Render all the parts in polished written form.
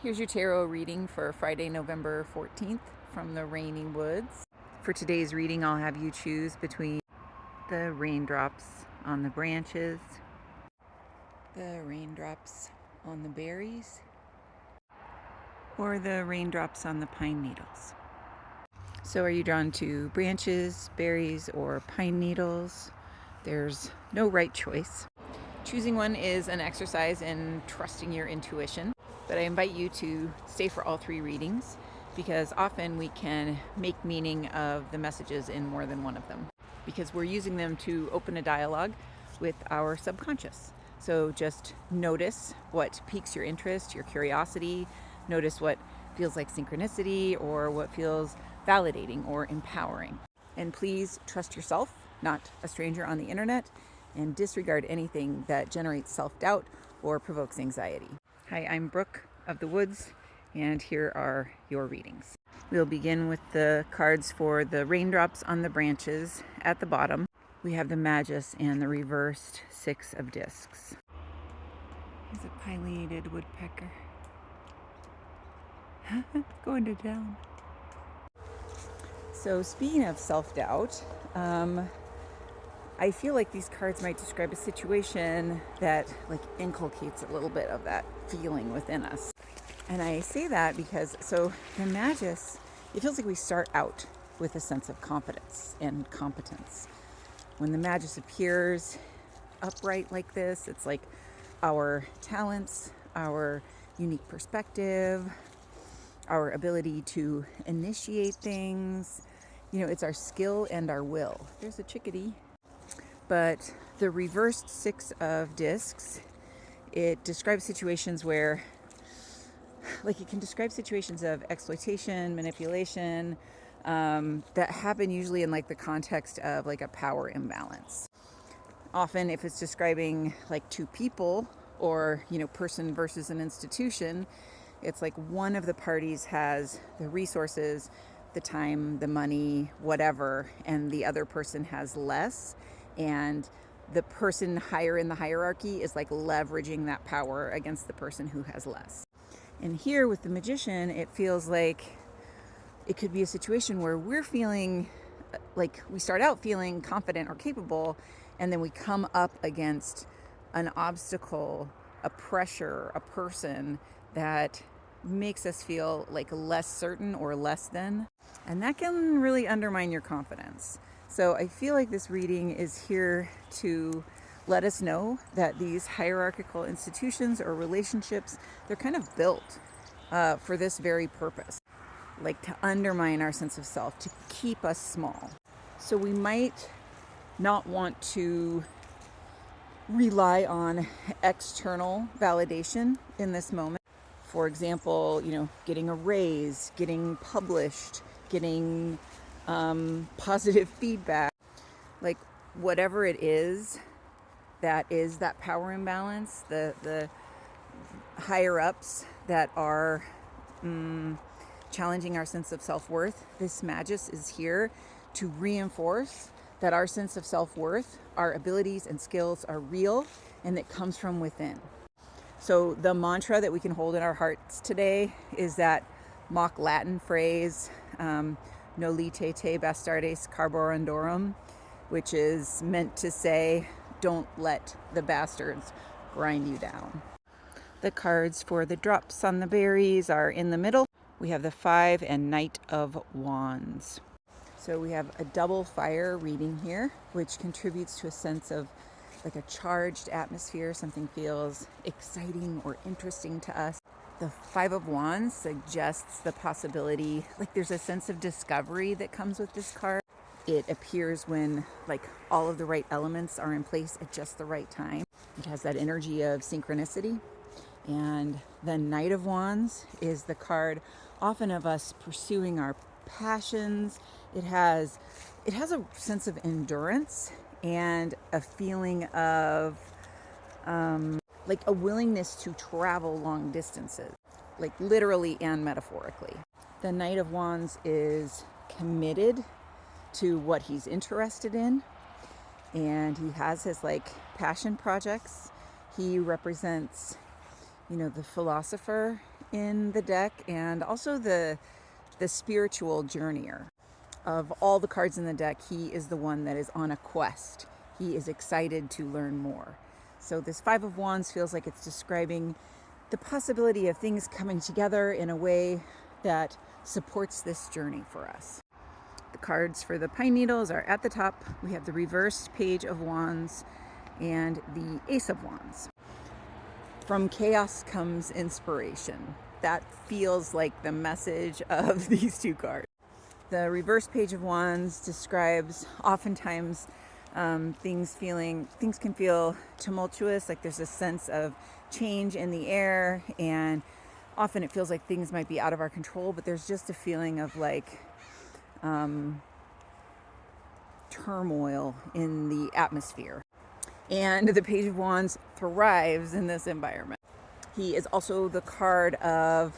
Here's your tarot reading for Friday, November 14th from the Rainy Woods. For today's reading, I'll have you choose between the raindrops on the branches, the raindrops on the berries, or the raindrops on the pine needles. So are you drawn to branches, berries, or pine needles? There's no right choice. Choosing one is an exercise in trusting your intuition, but I invite you to stay for all three readings because often we can make meaning of the messages in more than one of them because we're using them to open a dialogue with our subconscious. So just notice what piques your interest, your curiosity. Notice what feels like synchronicity or what feels validating or empowering. And please trust yourself, not a stranger on the internet, and disregard anything that generates self-doubt or provokes anxiety. Hi, I'm Brooke of the Woods, and here are your readings. We'll begin with the cards for the raindrops on the branches. At the bottom, we have the Magus and the reversed Six of Discs. There's a pileated woodpecker. Going to town. So speaking of self-doubt, I feel like these cards might describe a situation that inculcates a little bit of that feeling within us. And I say that because, so the Magus, it feels like we start out with a sense of confidence and competence. When the Magus appears upright like this, it's like our talents, our unique perspective, our ability to initiate things. It's our skill and our will. There's a chickadee. But the reversed Six of Discs, it describes situations where, it can describe situations of exploitation, manipulation, that happen usually in the context of a power imbalance. Often if it's describing two people or, person versus an institution, it's one of the parties has the resources, the time, the money, whatever, and the other person has less. And the person higher in the hierarchy is leveraging that power against the person who has less. And here with the Magician, it feels like it could be a situation where we're feeling we start out feeling confident or capable, and then we come up against an obstacle, a pressure, a person that makes us feel less certain or less than. And that can really undermine your confidence. So I feel like this reading is here to let us know that these hierarchical institutions or relationships, they're kind of built for this very purpose, to undermine our sense of self, to keep us small. So we might not want to rely on external validation in this moment. For example, getting a raise, getting published, getting positive feedback, whatever it is that power imbalance, the higher ups that are challenging our sense of self-worth. This Magus is here to reinforce that our sense of self-worth, our abilities and skills are real and that comes from within. So the mantra that we can hold in our hearts today is that mock Latin phrase, Noli te bastardes carborundorum, which is meant to say, don't let the bastards grind you down. The cards for the drops on the berries are in the middle. We have the Five and Knight of Wands. So we have a double fire reading here, which contributes to a sense of a charged atmosphere. Something feels exciting or interesting to us. The Five of Wands suggests the possibility, there's a sense of discovery that comes with this card. It appears when all of the right elements are in place at just the right time. It has that energy of synchronicity. And the Knight of Wands is the card often of us pursuing our passions. It has a sense of endurance and a feeling of a willingness to travel long distances, literally and metaphorically. The Knight of Wands is committed to what he's interested in, and he has his passion projects. He represents, the philosopher in the deck, and also the spiritual journeyer. Of all the cards in the deck, he is the one that is on a quest. He is excited to learn more. So this Five of Wands feels like it's describing the possibility of things coming together in a way that supports this journey for us. The cards for the Pine Needles are at the top. We have the reversed Page of Wands and the Ace of Wands. From chaos comes inspiration. That feels like the message of these two cards. The reverse Page of Wands describes oftentimes things can feel tumultuous, like there's a sense of change in the air, and often it feels like things might be out of our control, but there's just a feeling of like turmoil in the atmosphere. And the Page of Wands thrives in this environment. He is also the card of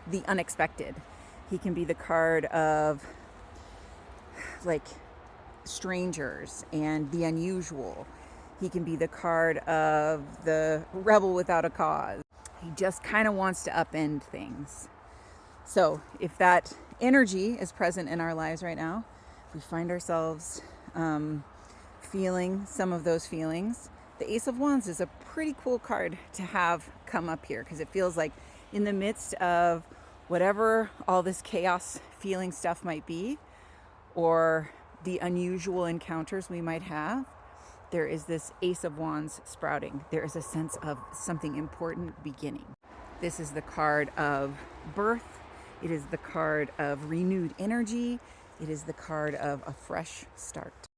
the unexpected. He can be the card of like strangers and the unusual. He can be the card of the rebel without a cause. He just kind of wants to upend things. So if that energy is present in our lives right now, we find ourselves feeling some of those feelings, the Ace of Wands is a pretty cool card to have come up here, because it feels like in the midst of whatever all this chaos feeling stuff might be, or the unusual encounters we might have, there is this Ace of Wands sprouting. There is a sense of something important beginning. This is the card of birth. It is the card of renewed energy. It is the card of a fresh start.